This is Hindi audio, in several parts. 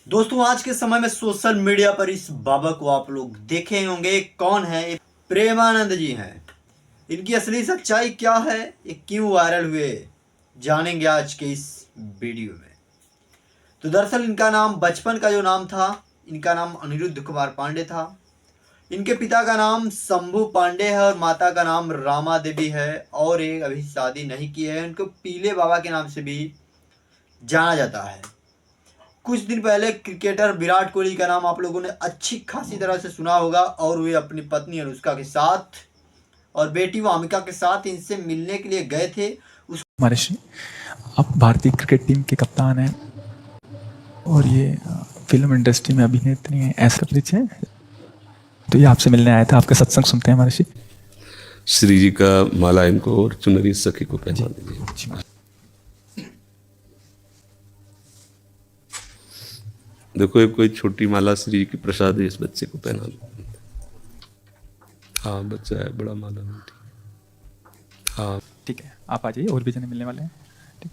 दोस्तों आज के समय में सोशल मीडिया पर इस बाबा को आप लोग देखे होंगे। कौन है ये? प्रेमानंद जी हैं। इनकी असली सच्चाई क्या है, ये क्यों वायरल हुए, जानेंगे आज के इस वीडियो में। तो दरअसल इनका नाम, बचपन का जो नाम था, इनका नाम अनिरुद्ध कुमार पांडे था। इनके पिता का नाम शंभू पांडे है और माता का नाम रामा देवी है और ये अभी शादी नहीं की है। इनको पीले बाबा के नाम से भी जाना जाता है। कुछ दिन पहले क्रिकेटर विराट कोहली का नाम आप लोगों ने अच्छी खासी तरह से सुना होगा और वे अपनी पत्नी अनुष्का के साथ और बेटी वामिका के साथ इनसे मिलने के लिए गए थे। महर्षि, आप भारतीय क्रिकेट टीम के कप्तान हैं और ये फिल्म इंडस्ट्री में अभिनेत्री हैं, ऐसा परिचय है। तो ये आपसे मिलने आया था, आपका सत्संग सुनते हैं महर्षि। श्री जी का माला इनको और चुनरी सखी को पहना दीजिए। देखो ये कोई छोटी माला श्री जी की प्रसाद इस बच्चे को पहना दो। हाँ बच्चा है, बड़ा माला नहीं। हाँ ठीक है, आप आ जाइए, और भी जने मिलने वाले हैं। ठीक।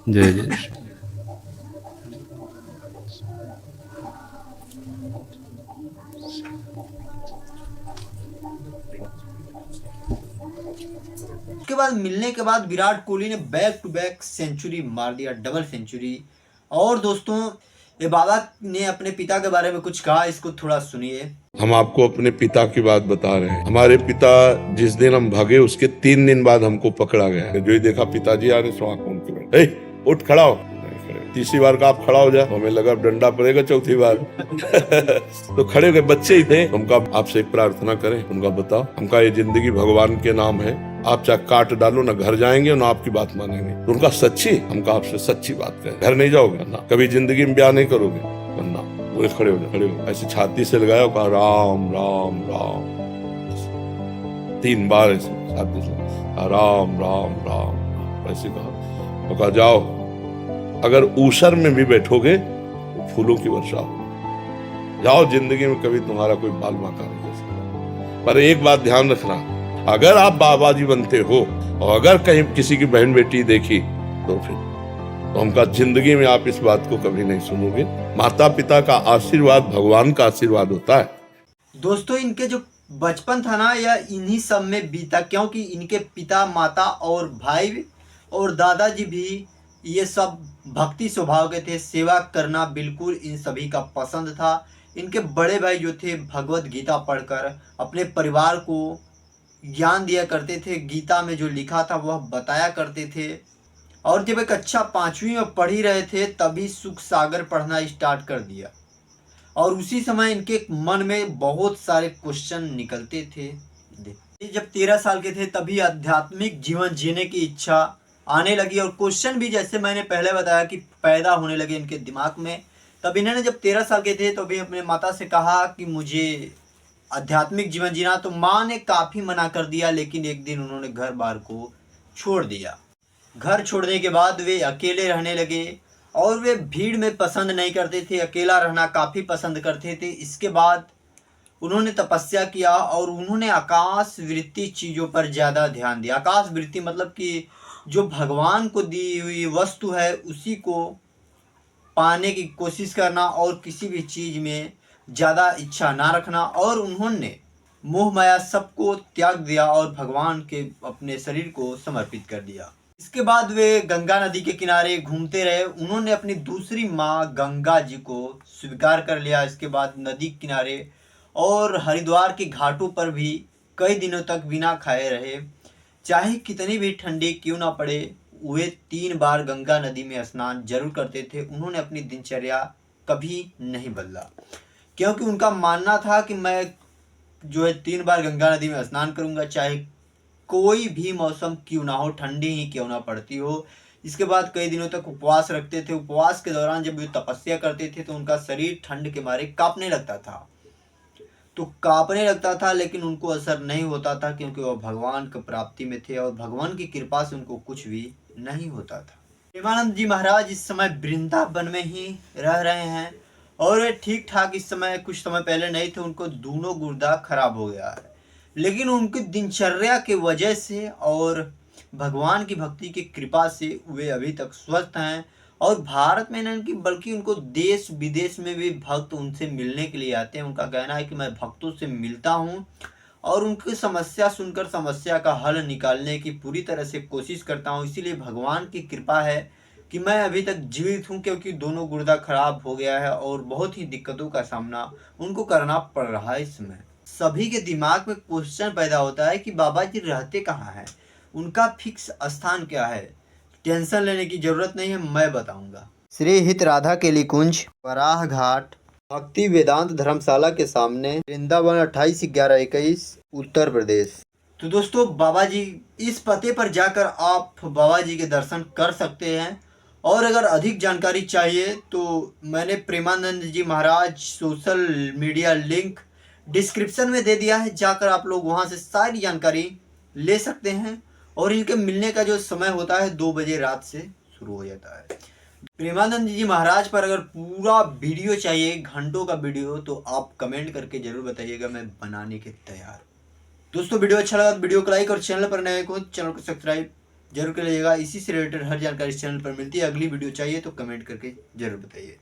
जय जय श्री। उसके बाद मिलने के बाद विराट कोहली ने बैक टू बैक सेंचुरी मार दिया, डबल सेंचुरी। और दोस्तों ये बाबा ने अपने पिता के बारे में कुछ कहा, इसको थोड़ा सुनिए। हम आपको अपने पिता की बात बता रहे हैं। हमारे पिता जिस दिन हम भागे उसके 3 दिन बाद हमको पकड़ा गया। जो ही देखा पिताजी आ रहे सो आंख मूंद के बैठे, उठ खड़ा हो। तीसरी बार का आप खड़ा हो जाए, हमें लगा डंडा पड़ेगा चौथी बार। तो खड़े हुए बच्चे ही थे। उनका आपसे एक प्रार्थना करें, उनका बताओ, हमका ये जिंदगी भगवान के नाम है, आप चाहे काट डालो ना घर जाएंगे ना आपकी बात मानेंगे। तो उनका सच्ची, हमका आपसे सच्ची बात करें, घर नहीं जाओगे ना, कभी जिंदगी में ब्याह नहीं करोगे वरना। वो खड़े हो जाओ, खड़े हो, ऐसे छाती से लगाया, कहा राम राम राम 3 बार ऐसे छाती से, राम राम राम ऐसे कहा। जाओ, अगर ऊसर में भी बैठोगे तो फूलों की वर्षा हो। जाओ, जिंदगी में कभी तुम्हारा कोई बाल बांका नहीं हो सकता। पर एक बात ध्यान रखना, अगर आप बाबा जी बनते हो और अगर कहीं किसी की बहन बेटी देखी तो फिर तो हमका जिंदगी में आप इस बात को कभी नहीं सुनोगे। माता पिता का आशीर्वाद भगवान का आशीर्वाद होता है। दोस्तों इनके जो बचपन था ना, यह इन्हीं सब में बीता, क्योंकि इनके पिता, माता और भाई और दादाजी भी ये सब भक्ति स्वभाव के थे। सेवा करना बिल्कुल इन सभी का पसंद था। इनके बड़े भाई जो थे भगवत गीता पढ़कर अपने परिवार को ज्ञान दिया करते थे। गीता में जो लिखा था वह बताया करते थे। और जब एक कक्षा 5वीं में पढ़ ही रहे थे तभी सुख सागर पढ़ना स्टार्ट कर दिया और उसी समय इनके मन में बहुत सारे क्वेश्चन निकलते थे। जब 13 साल के थे तभी आध्यात्मिक जीवन जीने की इच्छा आने लगी और क्वेश्चन भी, जैसे मैंने पहले बताया, कि पैदा होने लगे इनके दिमाग में। तब इन्होंने जब 13 साल के थे तो भी अपने माता से कहा कि मुझे आध्यात्मिक जीवन जीना। तो माँ ने काफ़ी मना कर दिया, लेकिन एक दिन उन्होंने घर बार को छोड़ दिया। घर छोड़ने के बाद वे अकेले रहने लगे और वे भीड़ में पसंद नहीं करते थे, अकेला रहना काफ़ी पसंद करते थे। इसके बाद उन्होंने तपस्या किया और उन्होंने आकाश वृत्ति चीज़ों पर ज़्यादा ध्यान दिया। आकाश वृत्ति मतलब कि जो भगवान को दी हुई वस्तु है उसी को पाने की कोशिश करना और किसी भी चीज़ में ज़्यादा इच्छा ना रखना। और उन्होंने मोह माया सबको त्याग दिया और भगवान के अपने शरीर को समर्पित कर दिया। इसके बाद वे गंगा नदी के किनारे घूमते रहे। उन्होंने अपनी दूसरी माँ गंगा जी को स्वीकार कर लिया। इसके बाद नदी किनारे और हरिद्वार के घाटों पर भी कई दिनों तक बिना खाए रहे। चाहे कितनी भी ठंडी क्यों ना पड़े, वे 3 बार गंगा नदी में स्नान जरूर करते थे। उन्होंने अपनी दिनचर्या कभी नहीं बदला, क्योंकि उनका मानना था कि मैं जो है 3 बार गंगा नदी में स्नान करूंगा, चाहे कोई भी मौसम क्यों ना हो, ठंडी ही क्यों ना पड़ती हो। इसके बाद कई दिनों तक उपवास रखते थे। उपवास के दौरान जब वे तपस्या करते थे तो उनका शरीर ठंड के मारे कांपने लगता था। लेकिन उनको असर नहीं होता था, क्योंकि वह भगवान की प्राप्ति में थे और भगवान की कृपा से उनको कुछ भी नहीं होता था। प्रेमानंद जी महाराज इस समय वृंदावन में ही रह रहे हैं और ठीक ठाक इस समय कुछ समय पहले नहीं थे, उनको दोनों गुर्दा खराब हो गया है। लेकिन उनकी दिनचर्या के वजह से और भगवान की भक्ति की कृपा से वे अभी तक स्वस्थ हैं। और भारत में नहीं कि बल्कि उनको देश विदेश में भी भक्त उनसे मिलने के लिए आते हैं। उनका कहना है कि मैं भक्तों से मिलता हूँ और उनकी समस्या सुनकर समस्या का हल निकालने की पूरी तरह से कोशिश करता हूँ। इसीलिए भगवान की कृपा है कि मैं अभी तक जीवित हूँ, क्योंकि दोनों गुर्दा खराब हो गया है और बहुत ही दिक्कतों का सामना उनको करना पड़ रहा है। इस समय सभी के दिमाग में क्वेश्चन पैदा होता है कि बाबा जी रहते कहाँ हैं, उनका फिक्स स्थान क्या है। टेंशन लेने की जरूरत नहीं है, मैं बताऊंगा। श्री हित राधा केली कुंज, वराह घाट, भक्ति वेदांत धर्मशाला के सामने, वृंदावन 28/11/21, उत्तर प्रदेश। तो दोस्तों बाबा जी इस पते पर जाकर आप बाबा जी के दर्शन कर सकते हैं। और अगर अधिक जानकारी चाहिए तो मैंने प्रेमानंद जी महाराज सोशल मीडिया लिंक डिस्क्रिप्शन में दे दिया है, जाकर आप लोग वहां से सारी जानकारी ले सकते हैं। और इनके मिलने का जो समय होता है 2 बजे रात से शुरू हो जाता है। प्रेमानंद जी महाराज पर अगर पूरा वीडियो चाहिए, घंटों का वीडियो, तो आप कमेंट करके जरूर बताइएगा, मैं बनाने के तैयार। दोस्तों वीडियो अच्छा लगा तो वीडियो को लाइक और चैनल पर नए हो चैनल को सब्सक्राइब जरूर कर लीजिएगा। इसी से रिलेटेड हर जानकारी इस चैनल पर मिलती है। अगली वीडियो चाहिए तो कमेंट करके जरूर बताइए।